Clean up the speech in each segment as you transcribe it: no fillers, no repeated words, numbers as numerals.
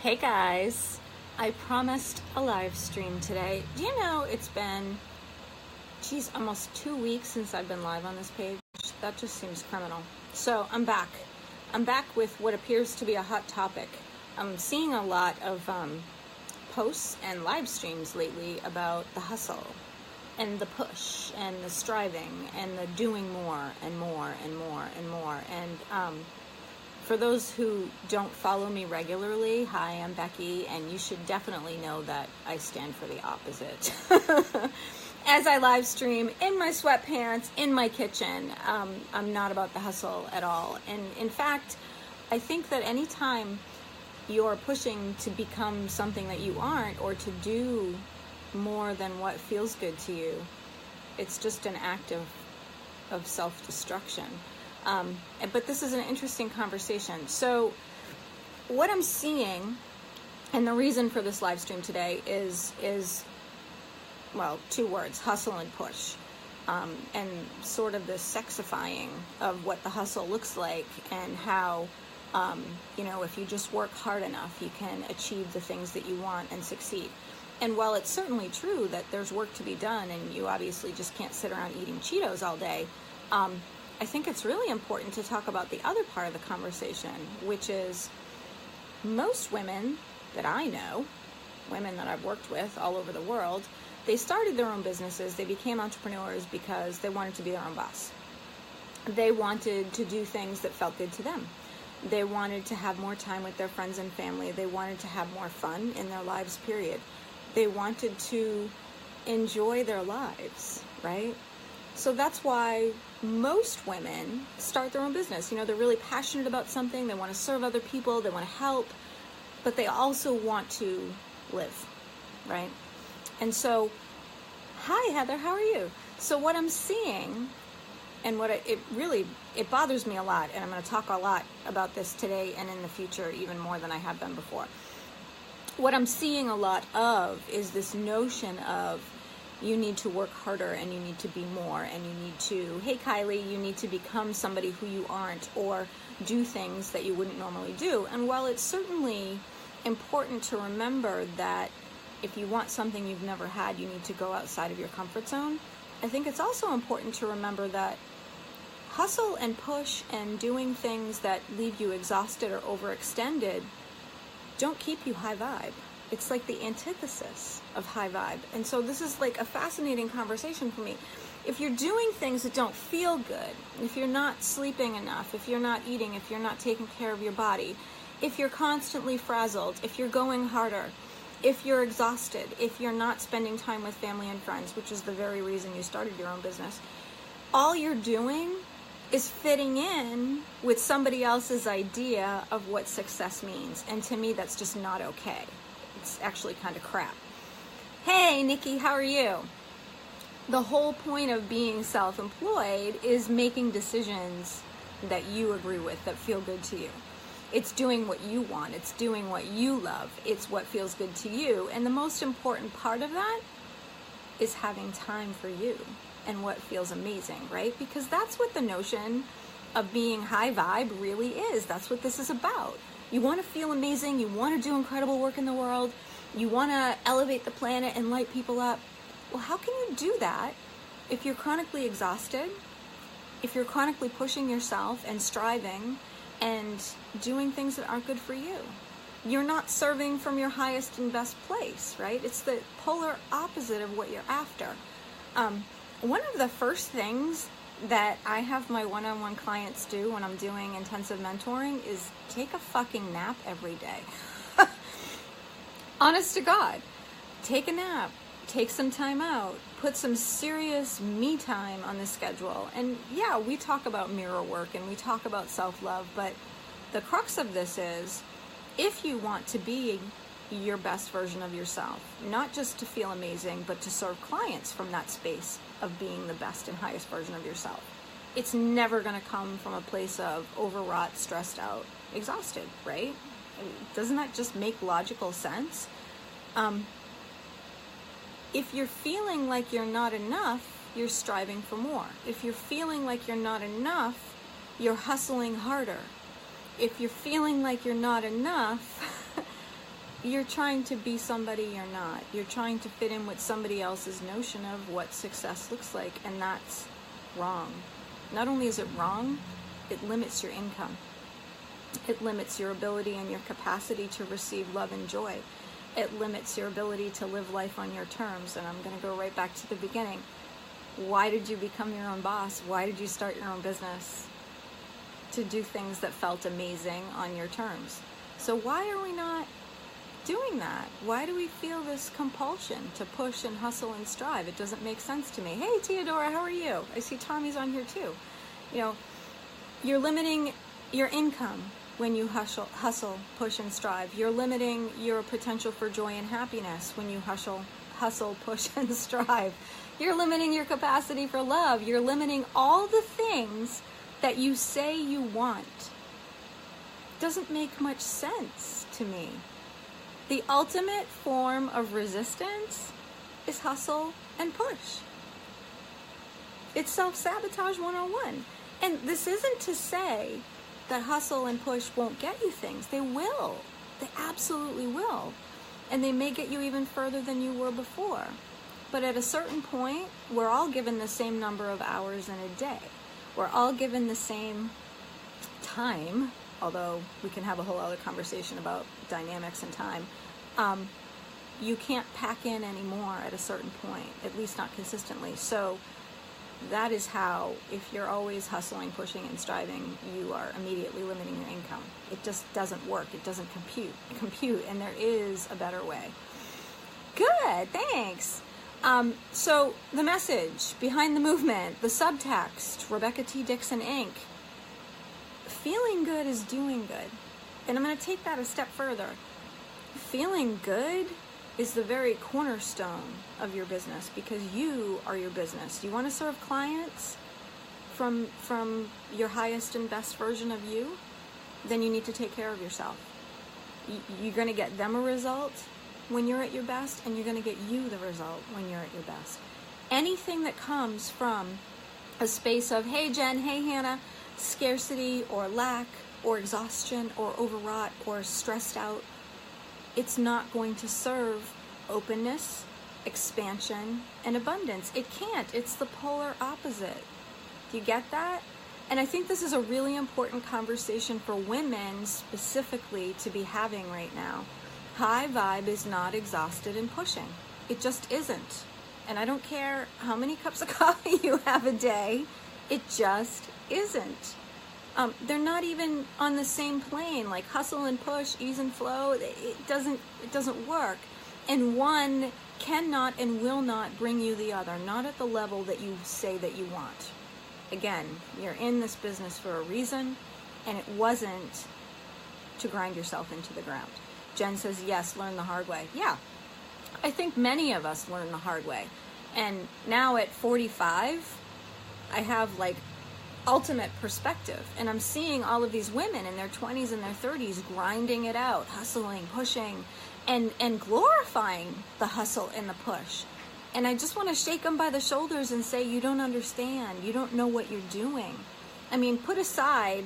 Hey guys, I promised a live stream today. Do you know it's been, almost 2 weeks since I've been live on this page? That just seems criminal. So I'm back. I'm back with what appears to be a hot topic. I'm seeing a lot of posts and live streams lately about the hustle and the push and the striving and the doing more and more and more and more. And for those who don't follow me regularly, hi, I'm Becky, and you should definitely know that I stand for the opposite. As I live stream in my sweatpants, in my kitchen, I'm not about the hustle at all. And in fact, I think that anytime you're pushing to become something that you aren't, or to do more than what feels good to you, it's just an act of self-destruction. But this is an interesting conversation. So what I'm seeing, and the reason for this live stream today is well, 2 words, hustle and push, and sort of the sexifying of what the hustle looks like, and how, if you just work hard enough, you can achieve the things that you want and succeed. And while it's certainly true that there's work to be done, and you obviously just can't sit around eating Cheetos all day, I think it's really important to talk about the other part of the conversation, which is most women that I know, women that I've worked with all over the world, they started their own businesses, they became entrepreneurs because they wanted to be their own boss. They wanted to do things that felt good to them. They wanted to have more time with their friends and family. They wanted to have more fun in their lives, period. They wanted to enjoy their lives, right? So that's why most women start their own business. They're really passionate about something. They want to serve other people. They want to help. But they also want to live, right? And so, hi, Heather. How are you? So what I'm seeing, and it bothers me a lot, and I'm going to talk a lot about this today and in the future, even more than I have been before. What I'm seeing a lot of is this notion of you need to work harder, and you need to be more, and you need to, hey Kylie, you need to become somebody who you aren't, or do things that you wouldn't normally do. And while it's certainly important to remember that if you want something you've never had, you need to go outside of your comfort zone, I think it's also important to remember that hustle and push and doing things that leave you exhausted or overextended don't keep you high vibe. It's like the antithesis of high vibe. And so this is like a fascinating conversation for me. If you're doing things that don't feel good, if you're not sleeping enough, if you're not eating, if you're not taking care of your body, if you're constantly frazzled, if you're going harder, if you're exhausted, if you're not spending time with family and friends, which is the very reason you started your own business, all you're doing is fitting in with somebody else's idea of what success means. And to me, that's just not okay. It's actually kind of crap. Hey, Nikki, how are you? The whole point of being self-employed is making decisions that you agree with, that feel good to you. It's doing what you want. It's doing what you love. It's what feels good to you. And the most important part of that is having time for you and what feels amazing, right? Because that's what the notion of being high vibe really is. That's what this is about. You want to feel amazing. You want to do incredible work in the world. You want to elevate the planet and light people up. Well, how can you do that if you're chronically exhausted, if you're chronically pushing yourself and striving and doing things that aren't good for you? You're not serving from your highest and best place, right? It's the polar opposite of what you're after. One of the first things that I have my one-on-one clients do when I'm doing intensive mentoring is take a fucking nap every day. Honest to God, take a nap, take some time out, put some serious me time on the schedule. And yeah, we talk about mirror work and we talk about self-love, but the crux of this is, if you want to be your best version of yourself, not just to feel amazing, but to serve clients from that space of being the best and highest version of yourself, it's never going to come from a place of overwrought, stressed out, exhausted, right? I mean, doesn't that just make logical sense? If you're feeling like you're not enough, you're striving for more. If you're feeling like you're not enough, you're hustling harder. If you're feeling like you're not enough, you're trying to be somebody you're not. You're trying to fit in with somebody else's notion of what success looks like, and that's wrong. Not only is it wrong, it limits your income. It limits your ability and your capacity to receive love and joy. It limits your ability to live life on your terms. And I'm going to go right back to the beginning. Why did you become your own boss? Why did you start your own business? To do things that felt amazing on your terms. So why are we not doing that? Why do we feel this compulsion to push and hustle and strive? It doesn't make sense to me. Hey, Theodora, how are you? I see Tommy's on here too. You know, you're limiting your income when you hustle, push, and strive. You're limiting your potential for joy and happiness when you hustle, push, and strive. You're limiting your capacity for love. You're limiting all the things that you say you want. Doesn't make much sense to me. The ultimate form of resistance is hustle and push. It's self-sabotage 101. And this isn't to say that hustle and push won't get you things. They will. They absolutely will. And they may get you even further than you were before. But at a certain point, we're all given the same number of hours in a day. We're all given the same time, although we can have a whole other conversation about dynamics and time. You can't pack in anymore at a certain point, at least not consistently. So that is how, if you're always hustling, pushing, and striving, you are immediately limiting your income. It just doesn't work. It doesn't compute, and there is a better way. Good, thanks. So the message behind the movement, the subtext, Rebecca T. Dickson, Inc. Feeling good is doing good. And I'm going to take that a step further. Feeling good is the very cornerstone of your business, because you are your business. You want to serve clients from your highest and best version of you, then you need to take care of yourself. You're going to get them a result when you're at your best, and you're going to get you the result when you're at your best. Anything that comes from a space of, hey Jen, hey Hannah, scarcity or lack or exhaustion or overwrought or stressed out, it's not going to serve openness, expansion, and abundance. It can't. It's the polar opposite. Do you get that? And I think this is a really important conversation for women specifically to be having right now. High vibe is not exhausted and pushing. It just isn't. And I don't care how many cups of coffee you have a day, it just isn't. They're not even on the same plane. Like hustle and push, ease and flow, it doesn't work. And one cannot and will not bring you the other, not at the level that you say that you want. Again, you're in this business for a reason, and it wasn't to grind yourself into the ground. Jen says, yes, learn the hard way. Yeah, I think many of us learn the hard way. And now at 45, I have like ultimate perspective, and I'm seeing all of these women in their 20s and their 30s grinding it out, hustling, pushing, and glorifying the hustle and the push. And I just want to shake them by the shoulders and say, you don't understand. You don't know what you're doing. I mean, put aside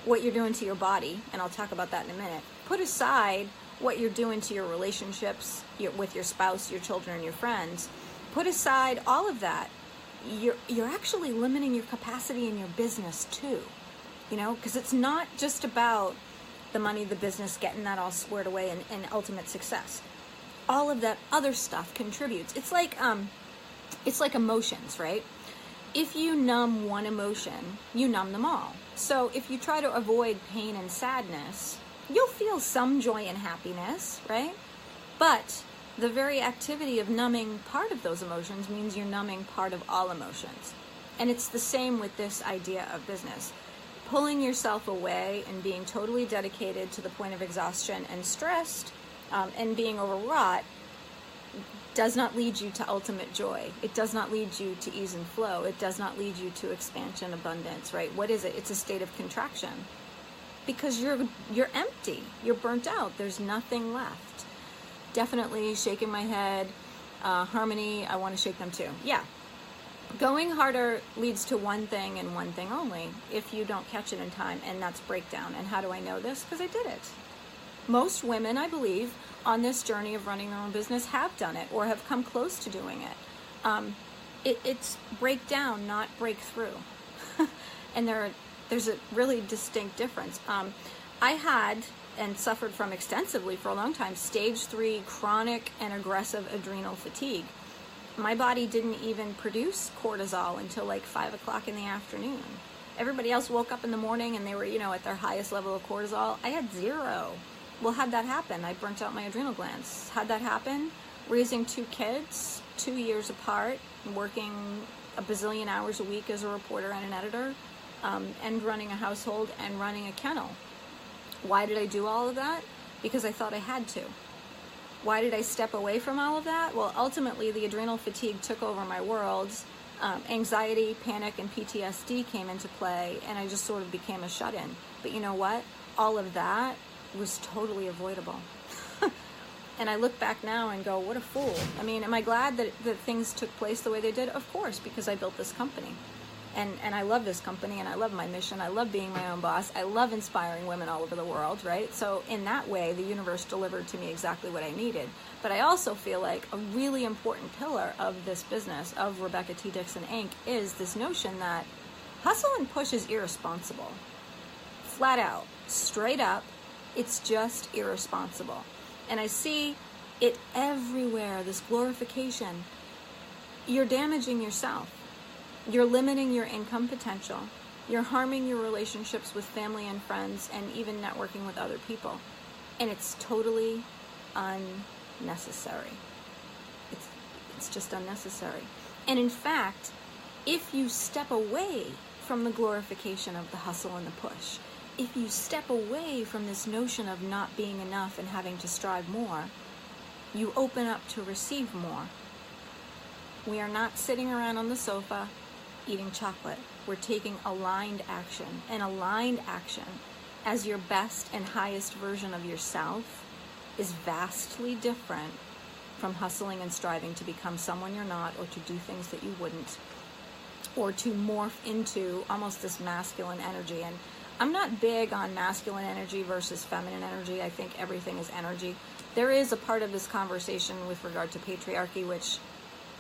what you're doing to your body, and I'll talk about that in a minute. Put aside what you're doing to your relationships with your spouse, your children, and your friends. Put aside all of that. You're actually limiting your capacity in your business too, you know, because it's not just about the money, the business, getting that all squared away and ultimate success. All of that other stuff contributes. It's like emotions, right? If you numb one emotion, you numb them all. So if you try to avoid pain and sadness, you'll feel some joy and happiness, right? But the very activity of numbing part of those emotions means you're numbing part of all emotions. And it's the same with this idea of business. Pulling yourself away and being totally dedicated to the point of exhaustion and stressed and being overwrought does not lead you to ultimate joy. It does not lead you to ease and flow. It does not lead you to expansion, abundance, right? What is it? It's a state of contraction. Because you're empty. You're burnt out. There's nothing left. Definitely shaking my head. Harmony, I want to shake them too. Yeah. Going harder leads to one thing and one thing only if you don't catch it in time, and that's breakdown. And how do I know this? Because I did it. Most women, I believe, on this journey of running their own business have done it or have come close to doing it. It's break down, not break through. And there's a really distinct difference. I had and suffered from extensively for a long time stage 3 chronic and aggressive adrenal fatigue. My body didn't even produce cortisol until like 5 o'clock in the afternoon. Everybody else woke up in the morning and they were, at their highest level of cortisol. I had 0. Well, how'd that happen? I burnt out my adrenal glands. How'd that happen? Raising 2 kids, 2 years apart, working a bazillion hours a week as a reporter and an editor, and running a household and running a kennel. Why did I do all of that? Because I thought I had to. Why did I step away from all of that? Well, ultimately, the adrenal fatigue took over my world. Anxiety, panic, and PTSD came into play, and I just sort of became a shut-in. But you know what? All of that was totally avoidable. And I look back now and go, what a fool. I mean, am I glad that things took place the way they did? Of course, because I built this company. And I love this company, and I love my mission. I love being my own boss. I love inspiring women all over the world, right? So in that way, the universe delivered to me exactly what I needed. But I also feel like a really important pillar of this business, of Rebecca T. Dickson, Inc., is this notion that hustle and push is irresponsible. Flat out, straight up, it's just irresponsible. And I see it everywhere, this glorification. You're damaging yourself. You're limiting your income potential. You're harming your relationships with family and friends and even networking with other people. And it's totally unnecessary. It's just unnecessary. And in fact, if you step away from the glorification of the hustle and the push, if you step away from this notion of not being enough and having to strive more, you open up to receive more. We are not sitting around on the sofa eating chocolate. We're taking aligned action. And aligned action as your best and highest version of yourself is vastly different from hustling and striving to become someone you're not, or to do things that you wouldn't, or to morph into almost this masculine energy. And I'm not big on masculine energy versus feminine energy. I think everything is energy. There is a part of this conversation with regard to patriarchy, which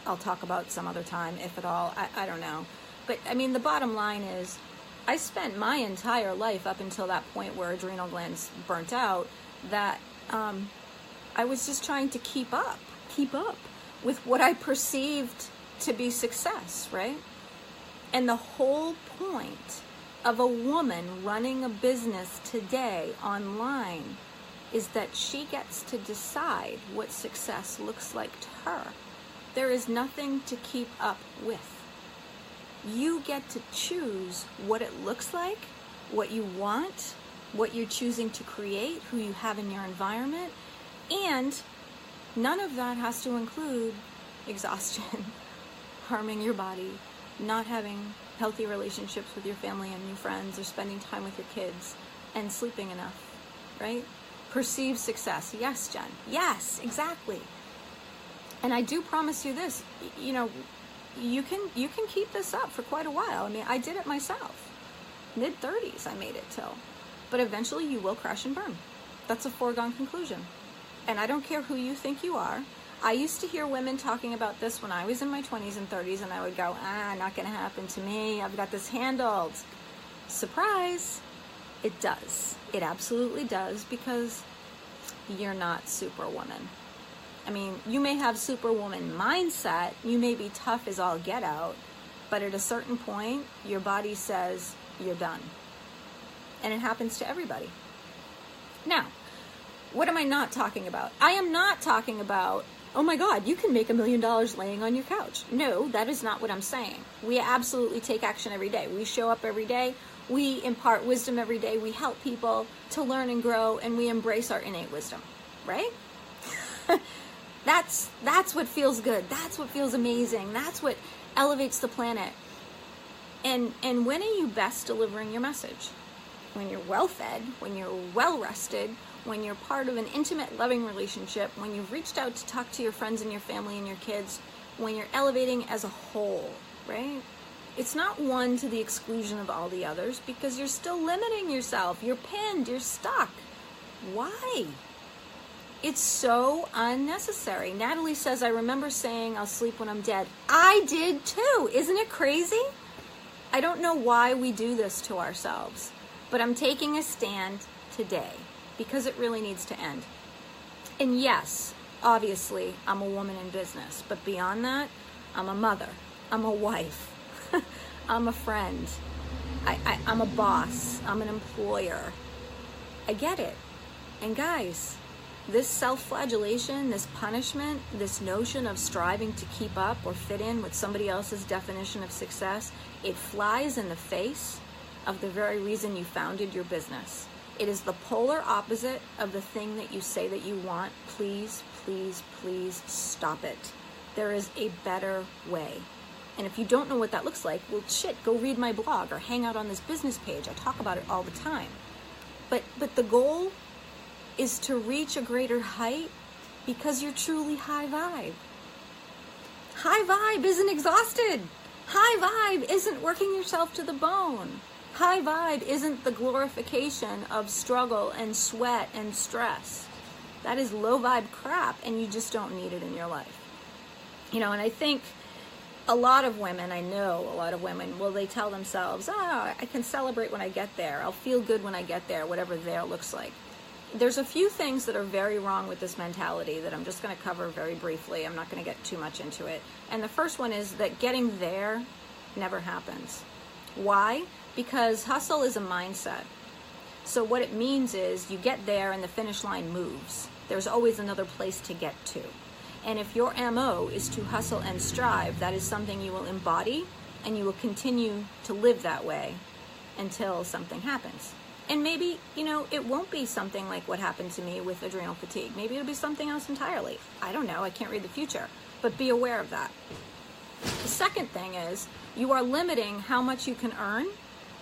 I'll talk about some other time, if at all. I don't know. But, I mean, the bottom line is, I spent my entire life up until that point where adrenal glands burnt out, that I was just trying to keep up with what I perceived to be success, right? And the whole point of a woman running a business today online is that she gets to decide what success looks like to her. There is nothing to keep up with. You get to choose what it looks like, what you want, what you're choosing to create, who you have in your environment, and none of that has to include exhaustion, harming your body, not having healthy relationships with your family and your friends, or spending time with your kids, and sleeping enough, right? Perceived success. Yes, Jen. Yes, exactly. And I do promise you this, you can keep this up for quite a while. I mean, I did it myself. Mid-30s I made it till. But eventually you will crash and burn. That's a foregone conclusion. And I don't care who you think you are. I used to hear women talking about this when I was in my 20s and 30s, and I would go, not going to happen to me. I've got this handled. Surprise! It does. It absolutely does, because you're not Superwoman. I mean, you may have Superwoman mindset, you may be tough as all get out, but at a certain point, your body says you're done. And it happens to everybody. Now, what am I not talking about? I am not talking about, oh my God, you can make $1 million laying on your couch. No, that is not what I'm saying. We absolutely take action every day. We show up every day. We impart wisdom every day. We help people to learn and grow, and we embrace our innate wisdom, right? That's what feels good. That's what feels amazing. That's what elevates the planet. And when are you best delivering your message? When you're well fed, when you're well rested, when you're part of an intimate, loving relationship, when you've reached out to talk to your friends and your family and your kids, when you're elevating as a whole, right? It's not one to the exclusion of all the others, because you're still limiting yourself. You're pinned. You're stuck. Why? It's so unnecessary. Natalie says, I remember saying I'll sleep when I'm dead. I did too. Isn't it crazy? I don't know why we do this to ourselves, but I'm taking a stand today because it really needs to end. And yes, obviously, I'm a woman in business, but beyond that, I'm a mother, I'm a wife, I'm a friend, I'm a boss, I'm an employer. I get it. And guys, this self-flagellation, this punishment, this notion of striving to keep up or fit in with somebody else's definition of success, it flies in the face of the very reason you founded your business. It is the polar opposite of the thing that you say that you want. Please, please, please stop it. There is a better way. And if you don't know what that looks like, well, shit, go read my blog or hang out on this business page. I talk about it all the time. But the goal is to reach a greater height because you're truly high vibe. High vibe isn't exhausted. High vibe isn't working yourself to the bone. High vibe isn't the glorification of struggle and sweat and stress. That is low vibe crap, and you just don't need it in your life. You know, and I think a lot of women, I know a lot of women, well, they tell themselves, I can celebrate when I get there. I'll feel good when I get there, whatever there looks like. There's a few things that are very wrong with this mentality that I'm just going to cover very briefly. I'm not going to get too much into it. And the first one is that getting there never happens. Why? Because hustle is a mindset. So what it means is you get there and the finish line moves. There's always another place to get to. And if your MO is to hustle and strive, that is something you will embody and you will continue to live that way until something happens. And maybe, you know, it won't be something like what happened to me with adrenal fatigue. Maybe it'll be something else entirely. I don't know. I can't read the future. But be aware of that. The second thing is you are limiting how much you can earn,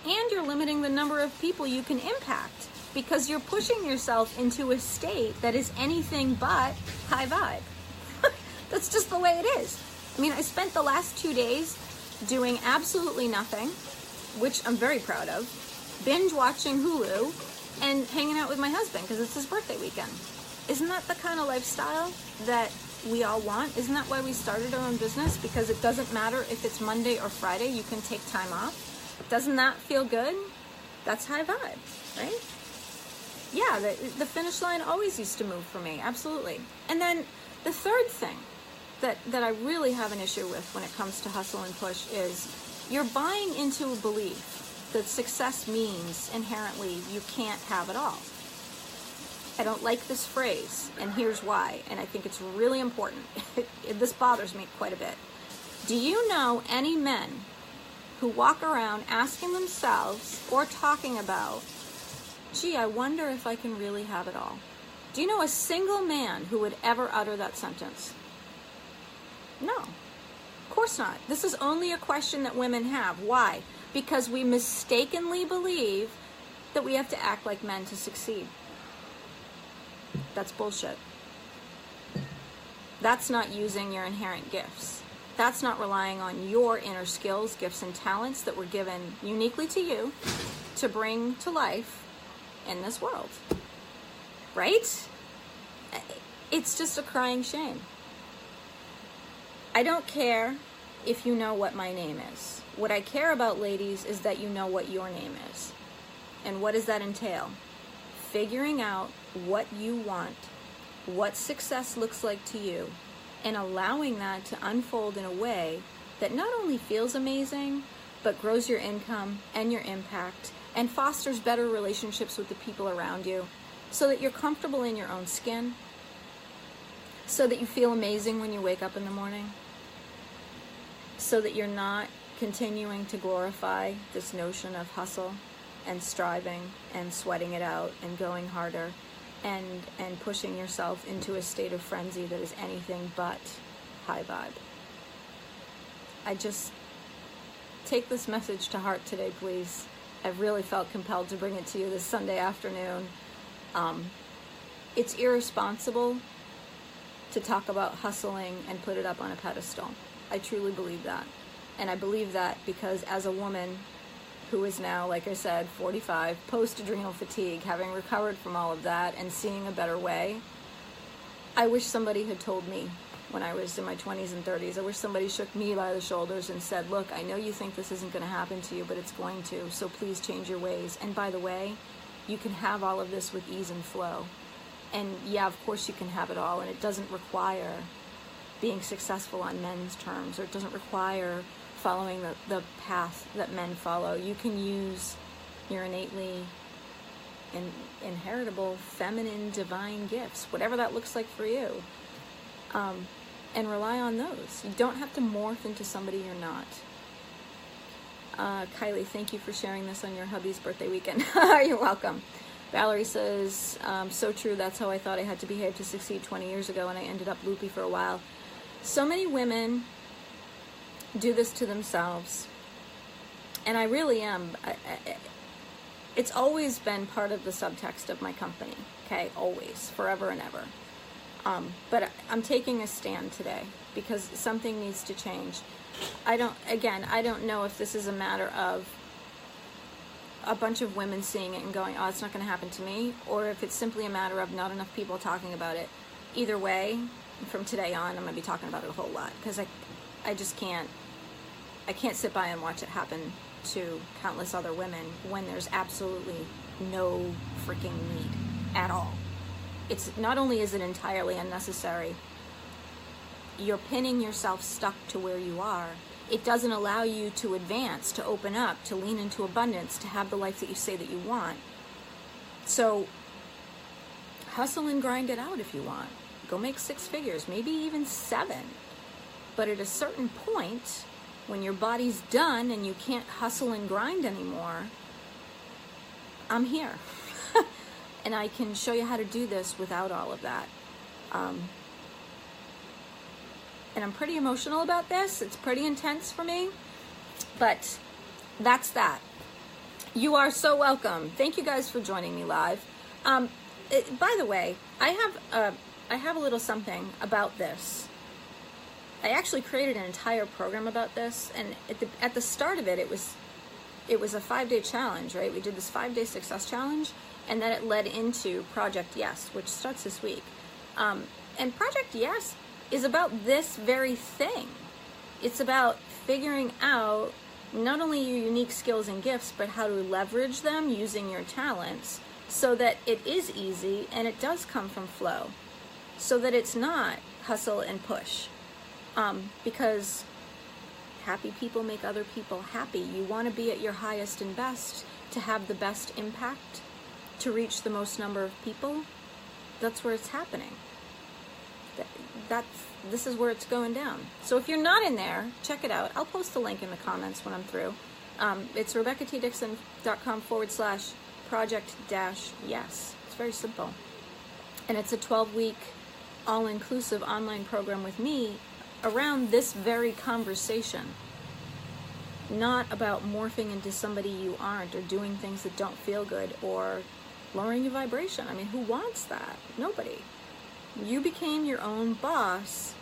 and you're limiting the number of people you can impact because you're pushing yourself into a state that is anything but high vibe. That's just the way it is. I mean, I spent the last 2 days doing absolutely nothing, which I'm very proud of, binge watching Hulu, and hanging out with my husband because it's his birthday weekend. Isn't that the kind of lifestyle that we all want? Isn't that why we started our own business? Because it doesn't matter if it's Monday or Friday, you can take time off. Doesn't that feel good? That's high vibe, right? Yeah, the finish line always used to move for me, absolutely. And then the third thing that I really have an issue with when it comes to hustle and push is you're buying into a belief that success means inherently you can't have it all. I don't like this phrase, and here's why, and I think it's really important. This bothers me quite a bit. Do you know any men who walk around asking themselves or talking about, gee, I wonder if I can really have it all? Do you know a single man who would ever utter that sentence? No, of course not. This is only a question that women have. Why? Because we mistakenly believe that we have to act like men to succeed. That's bullshit. That's not using your inherent gifts. That's not relying on your inner skills, gifts, and talents that were given uniquely to you to bring to life in this world. Right? It's just a crying shame. I don't care if you know what my name is. What I care about, ladies, is that you know what your name is. And what does that entail? Figuring out what you want, what success looks like to you, and allowing that to unfold in a way that not only feels amazing, but grows your income and your impact and fosters better relationships with the people around you so that you're comfortable in your own skin, so that you feel amazing when you wake up in the morning, so that you're not continuing to glorify this notion of hustle and striving and sweating it out and going harder and pushing yourself into a state of frenzy that is anything but high vibe. I just take this message to heart today, please. I've really felt compelled to bring it to you this Sunday afternoon. It's irresponsible to talk about hustling and put it up on a pedestal. I truly believe that. And I believe that because as a woman who is now, like I said, 45, post-adrenal fatigue, having recovered from all of that and seeing a better way, I wish somebody had told me when I was in my 20s and 30s. I wish somebody shook me by the shoulders and said, look, I know you think this isn't going to happen to you, but it's going to, so please change your ways. And by the way, you can have all of this with ease and flow. And yeah, of course you can have it all, and it doesn't require being successful on men's terms, or it doesn't require following the path that men follow. You can use your innately inheritable feminine divine gifts, whatever that looks like for you, and rely on those. You don't have to morph into somebody you're not. Kylie, thank you for sharing this on your hubby's birthday weekend. You're welcome. Valerie says, so true, that's how I thought I had to behave to succeed 20 years ago, and I ended up loopy for a while. So many women do this to themselves, and I really am. It's always been part of the subtext of my company, okay? Always, forever and ever. But I'm taking a stand today because something needs to change. I don't know if this is a matter of a bunch of women seeing it and going, oh, it's not going to happen to me, or if it's simply a matter of not enough people talking about it. Either way, from today on, I'm going to be talking about it a whole lot, because I just can't sit by and watch it happen to countless other women when there's absolutely no freaking need at all. It's not only is it entirely unnecessary, you're pinning yourself stuck to where you are. It doesn't allow you to advance, to open up, to lean into abundance, to have the life that you say that you want. So hustle and grind it out if you want. Go make 6 figures, maybe even 7. But at a certain point, when your body's done and you can't hustle and grind anymore, I'm here. And I can show you how to do this without all of that. And I'm pretty emotional about this. It's pretty intense for me. But that's that. You are so welcome. Thank you guys for joining me live. By the way, I have a little something about this. I actually created an entire program about this, and at the start of it, it was a 5-day challenge, right? We did this 5-day success challenge, and then it led into Project Yes, which starts this week. And Project Yes is about this very thing. It's about figuring out not only your unique skills and gifts, but how to leverage them using your talents so that it is easy and it does come from flow, so that it's not hustle and push. Because happy people make other people happy. You want to be at your highest and best to have the best impact, to reach the most number of people. That's where it's happening. This is where it's going down. So if you're not in there, check it out. I'll post the link in the comments when I'm through. It's RebeccaTDickson.com/project-yes. It's very simple. And it's a 12-week all-inclusive online program with me around this very conversation. Not about morphing into somebody you aren't, or doing things that don't feel good, or lowering your vibration. I mean, who wants that? Nobody. You became your own boss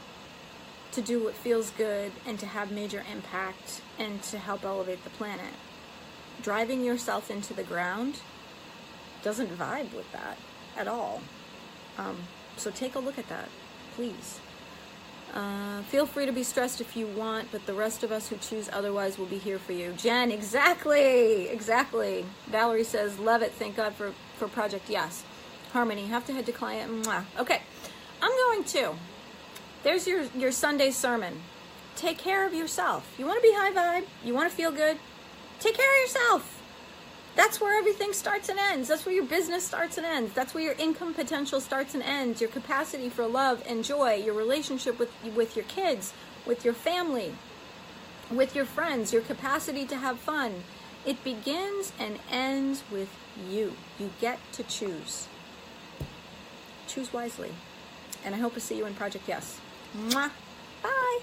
to do what feels good and to have major impact and to help elevate the planet. Driving yourself into the ground doesn't vibe with that at all. So take a look at that, please. Feel free to be stressed if you want, but the rest of us who choose otherwise will be here for you. Jen, exactly. Valerie says, love it. Thank God for Project Yes. Harmony, have to head to client. Mwah. Okay, I'm going to. There's your Sunday sermon. Take care of yourself. You want to be high vibe? You want to feel good? Take care of yourself. That's where everything starts and ends. That's where your business starts and ends. That's where your income potential starts and ends. Your capacity for love and joy, your relationship with your kids, with your family, with your friends, your capacity to have fun. It begins and ends with you. You get to choose. Choose wisely. And I hope to see you in Project Yes. Mwah. Bye.